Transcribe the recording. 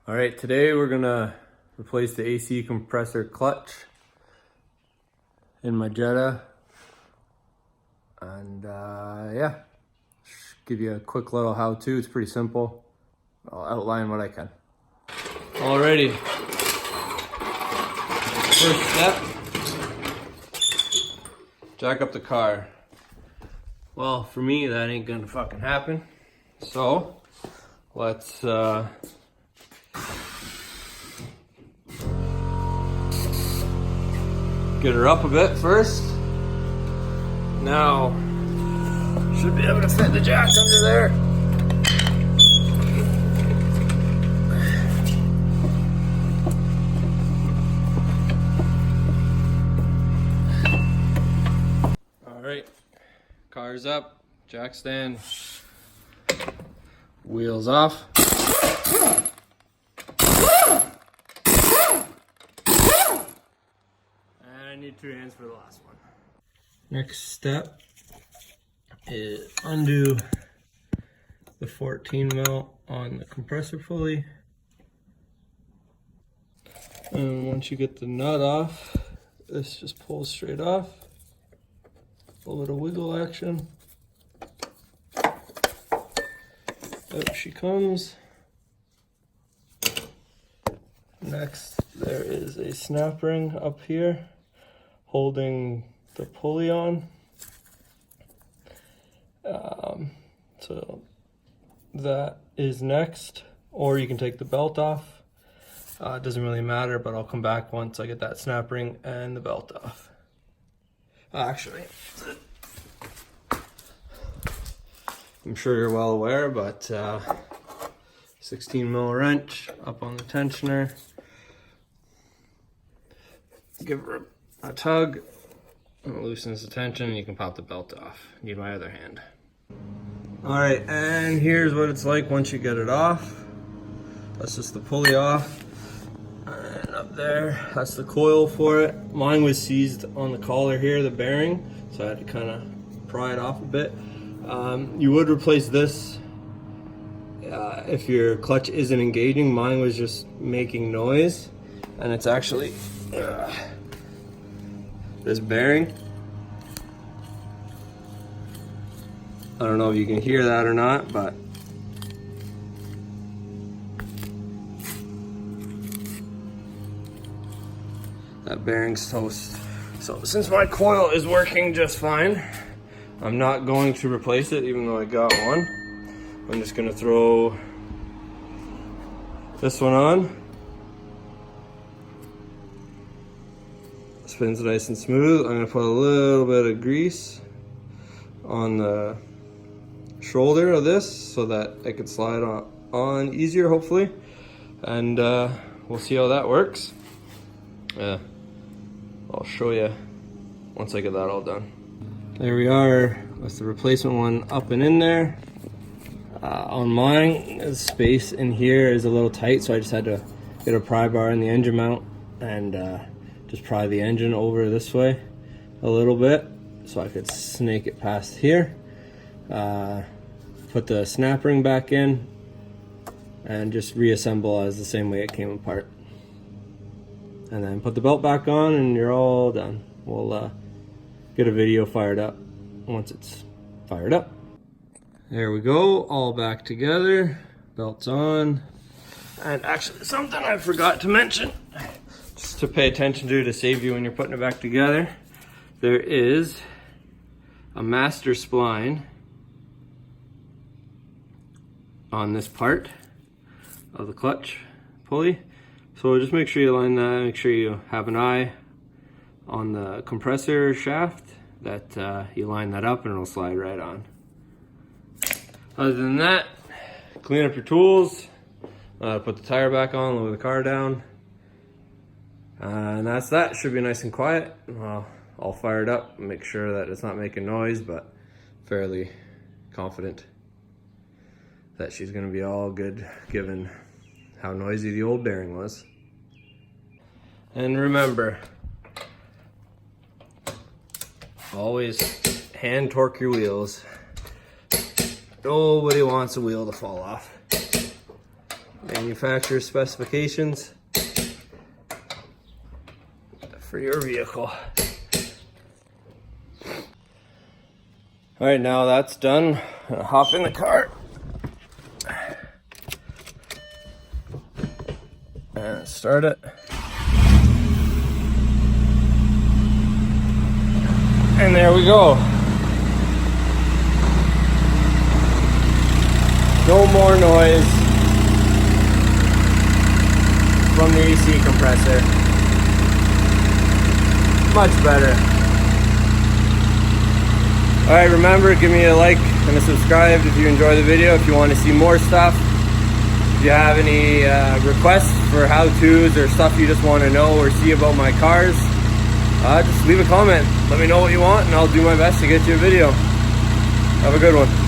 All right, today we're gonna replace the AC compressor clutch in my Jetta, and yeah, just give you a quick little how-to. It's pretty simple. I'll outline what I can. Alrighty, first step, jack up the car. Well, for me, that ain't gonna fucking happen. So let's get her up a bit first. Now, should be able to fit the jack under there. All right, car's up, jack stand, wheels off. I need 2 hands for the last one. Next step is undo the 14 mil on the compressor pulley. And once you get the nut off, this just pulls straight off. A little bit of wiggle action. Out she comes. Next, there is a snap ring up here holding the pulley on. So that is next, or you can take the belt off. It doesn't really matter, but I'll come back once I get that snap ring and the belt off. Actually, I'm sure you're well aware, but 16 mil wrench up on the tensioner. Give her a tug, and it loosens the tension, and you can pop the belt off. Need my other hand. All right, and here's what it's like once you get it off. That's just the pulley off. And up there, that's the coil for it. Mine was seized on the collar here, the bearing, so I had to kind of pry it off a bit. You would replace this if your clutch isn't engaging. Mine was just making noise, and it's actually this bearing. I don't know if you can hear that or not, but that bearing's toast. So since my coil is working just fine, I'm not going to replace it, even though I got one. I'm just gonna throw this one on. Spins nice and smooth. I'm gonna put a little bit of grease on the shoulder of this so that it can slide on easier, hopefully. And we'll see how that works. I'll show you once I get that all done. There we are. That's the replacement one up and in there. On mine, the space in here is a little tight, so I just had to get a pry bar in the engine mount and just pry the engine over this way a little bit so I could snake it past here. Put the snap ring back in and just reassemble as the same way it came apart. And then put the belt back on and you're all done. We'll get a video fired up once it's fired up. There we go, all back together, belt's on. And actually something I forgot to mention, just to pay attention to save you when you're putting it back together, there is a master spline on this part of the clutch pulley. So just make sure you line that, make sure you have an eye on the compressor shaft, that you line that up and it'll slide right on. Other than that, clean up your tools, put the tire back on, lower the car down, and that's that. Should be nice and quiet. I'll fire it up, make sure that it's not making noise, but fairly confident that she's gonna be all good given how noisy the old bearing was. And remember, always hand torque your wheels. Nobody wants a wheel to fall off. manufacturer specifications for your vehicle. All right, now that's done. I'll hop in the car and start it. And there we go. No more noise from the AC compressor. Much better. Alright, remember, give me a like and a subscribe if you enjoy the video, if you want to see more stuff. If you have any requests for how-tos or stuff you just want to know or see about my cars, just leave a comment. Let me know what you want and I'll do my best to get you a video. Have a good one.